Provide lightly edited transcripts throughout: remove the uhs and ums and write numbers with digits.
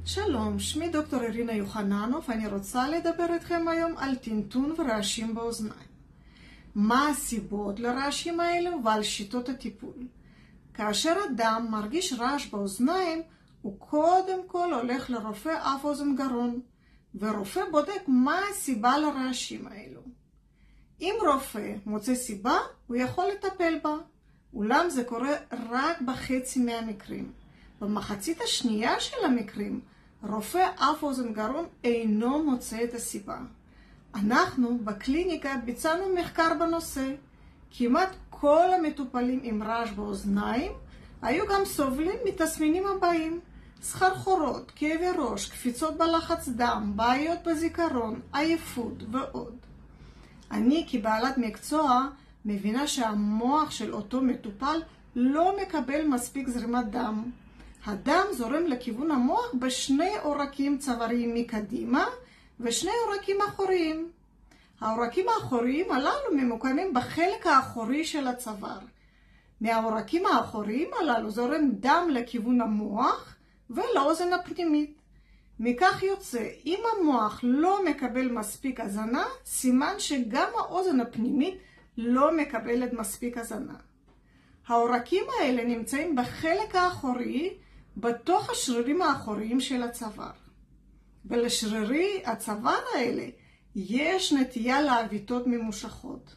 שלום, שמי דוקטור אירינה יוחננוב, ואני רוצה לדבר איתכם היום על טינטון ורעשים באוזניים. מה הסיבות לרעשים האלו ועל שיטות הטיפול? כאשר אדם מרגיש רעש באוזניים, הוא קודם כל הולך לרופא אף אוזן גרון, ורופא בודק מה הסיבה לרעשים האלו. אם רופא מוצא סיבה, הוא יכול לטפל בה, אולם זה קורה רק בחצי מהמקרים. במחצית השנייה של המקרים, רופא אף אוזן גרון אינו מוצא את הסיבה. אנחנו בקליניקה ביצענו מחקר בנושא. כמעט כל המטופלים עם רעש באוזניים היו גם סובלים מתסמינים הבאים: סחרחורות, כאבי ראש, קפיצות בלחץ דם, בעיות בזיכרון, עייפות ועוד. אני כבעלת מקצוע מבינה שהמוח של אותו מטופל לא מקבל מספיק זרימת דם. הדם זורם לכיוון המוח בשני עורקים צוואריים מקדימה ושני עורקים אחוריים. העורקים האחוריים הללו ממוקמים בחלק האחורי של הצוואר. מהעורקים האחוריים הללו זורם דם לכיוון המוח ולאוזן הפנימית. מכך יוצא, אם המוח לא מקבל מספיק הזנה, סימן שגם האוזן הפנימית לא מקבלת מספיק הזנה. העורקים האלה נמצאים בחלק האחורי, בתוך השרירים האחוריים של הצוואר. ולשרירי הצוואר האלה יש נטייה לעוויתות ממושכות.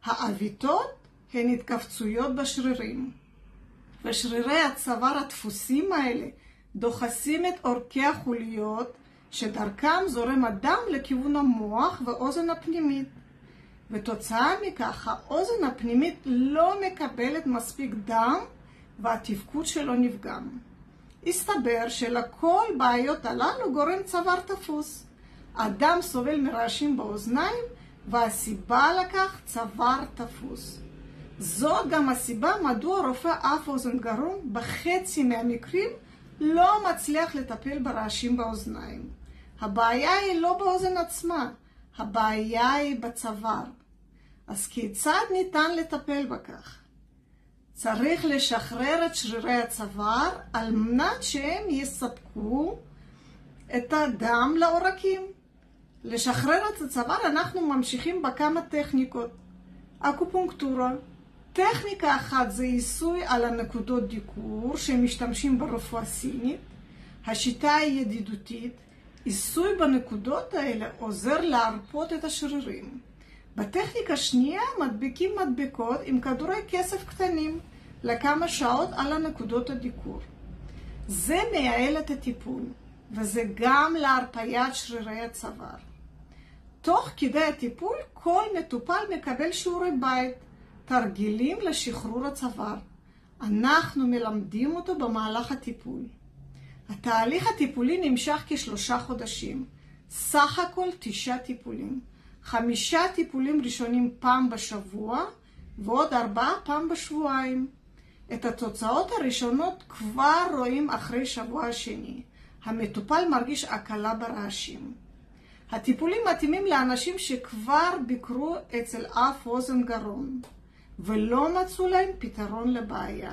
העוויתות הן התכווצויות בשרירים. ושרירי הצוואר הדפוסים האלה דוחסים את עורקי החוליות שדרכם זורם הדם לכיוון המוח ואוזן הפנימית. ותוצאה מכך האוזן הפנימית לא מקבלת מספיק דם והתפקוד שלו נפגם. הסתבר שלכל בעיות הללו גורם צוואר תפוס. אדם סובל מרעשים באוזניים והסיבה לכך צוואר תפוס. זאת גם הסיבה מדוע רופא אף אוזן גרון בחצי מהמקרים לא מצליח לטפל ברעשים באוזניים. הבעיה היא לא באוזן עצמה, הבעיה היא בצוואר. אז כיצד ניתן לטפל בכך? צריך לשחרר את שרירי הצוואר על מנת שהם יספקו את הדם לעורקים. לשחרר את הצוואר אנחנו ממשיכים בכמה טכניקות. אקופונקטורה. טכניקה אחת זה עיסוי על הנקודות דיקור שמשתמשים ברפואה סינית. השיטה היא ידידותית. עיסוי בנקודות האלה עוזר להרפות את השרירים. בטכניקה שנייה מדביקים מדבקות עם כדורי כסף קטנים לכמה שעות על הנקודות הדיקור. זה מייעל את הטיפול, וזה גם להרפיית שרירי הצוואר. תוך כדי הטיפול כל מטופל מקבל שיעורי בית, תרגילים לשחרור הצוואר. אנחנו מלמדים אותו במהלך הטיפול. התהליך הטיפולי נמשך כ3 חודשים, סך הכל 9 טיפולים. 5 טיפולים ראשונים פעם בשבוע ועוד 4 פעם בשבועיים. את התוצאות הראשונות כבר רואים אחרי שבוע השני. המטופל מרגיש הקלה ברעשים. הטיפולים מתאימים לאנשים שכבר ביקרו אצל אף אוזן גרון ולא מצאו להם פתרון לבעיה.